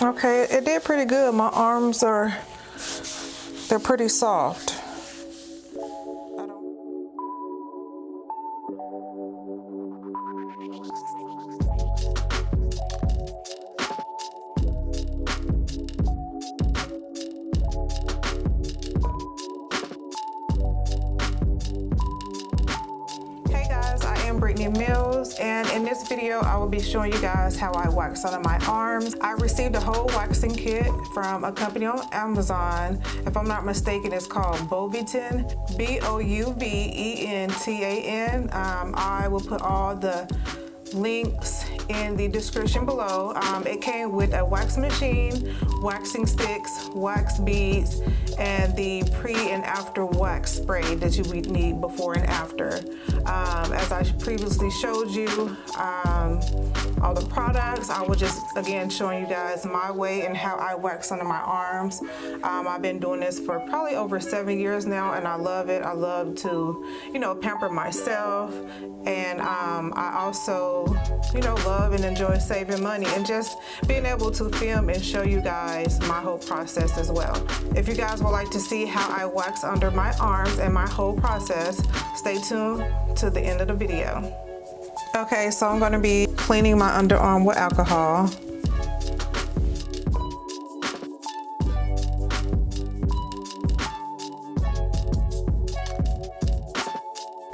Okay, it did pretty good. My arms they're pretty soft. And in this video, I will be showing you guys how I wax under my arms. I received a whole waxing kit from a company on Amazon. If I'm not mistaken, it's called Bouvetan, Bouvetan. I will put all the links in the description below. It came with a wax machine, waxing sticks, wax beads, and the pre and after wax spray that you would need before and after. As I previously showed you, all the products, I was just again showing you guys my way and how I wax under my arms. I've been doing this for probably over 7 years now, and I love it. I love to, pamper myself, and I also, love and enjoy saving money and just being able to film and show you guys my whole process as well. If you guys would like to see how I wax under my arms and my whole process, stay tuned to the end of the video. Okay, so I'm going to be cleaning my underarm with alcohol.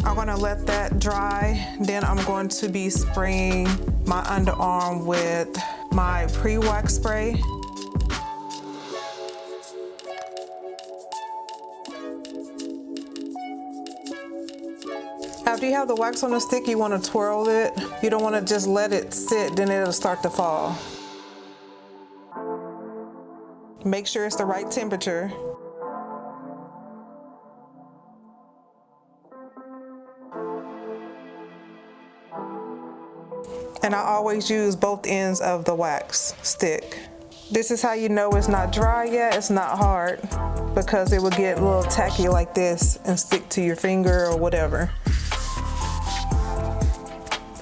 I'm going to let that dry. Then I'm going to be spraying my underarm with my pre-wax spray. After you have the wax on the stick, you want to twirl it. You don't want to just let it sit, then it'll start to fall. Make sure it's the right temperature. And I always use both ends of the wax stick. This is how you know it's not dry yet, it's not hard, because it will get a little tacky like this and stick to your finger or whatever.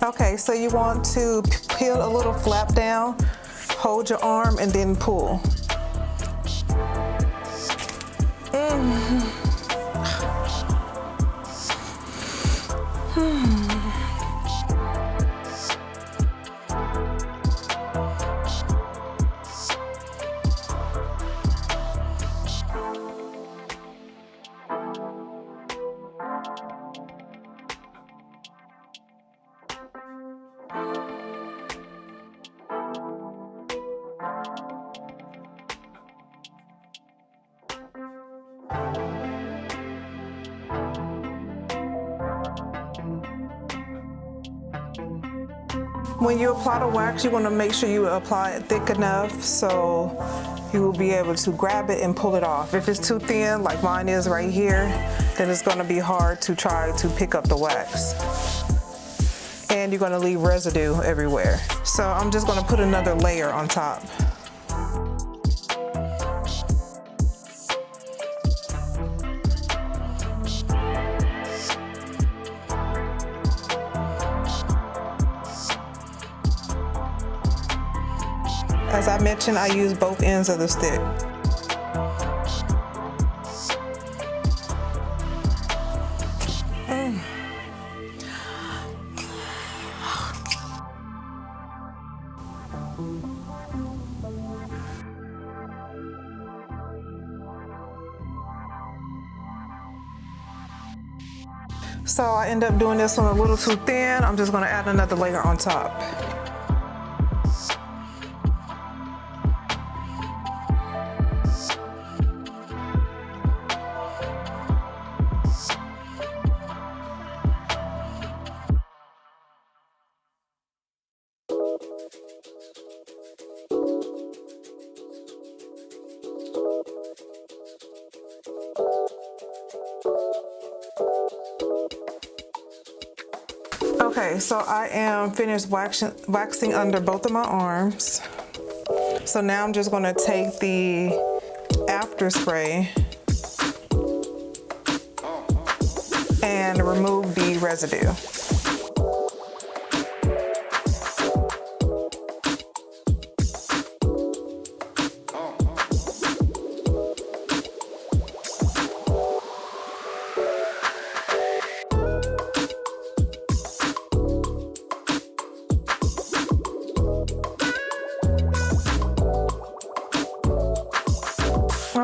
Okay, so you want to peel a little flap down, hold your arm, and then pull. When you apply the wax, you want to make sure you apply it thick enough so you will be able to grab it and pull it off. If it's too thin, like mine is right here, then it's going to be hard to try to pick up the wax. And you're going to leave residue everywhere. So I'm just going to put another layer on top. As I mentioned, I use both ends of the stick. So I end up doing this one a little too thin. I'm just going to add another layer on top. Okay, so I am finished waxing under both of my arms. So now I'm just going to take the after spray and remove the residue.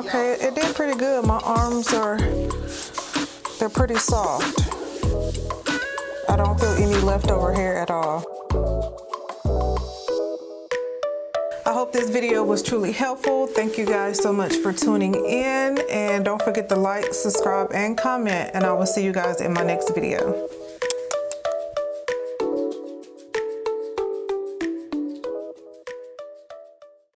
Okay, it did pretty good. My arms they're pretty soft. I don't feel any leftover hair at all. I hope this video was truly helpful. Thank you guys so much for tuning in, and don't forget to like, subscribe, and comment, and I will see you guys in my next video.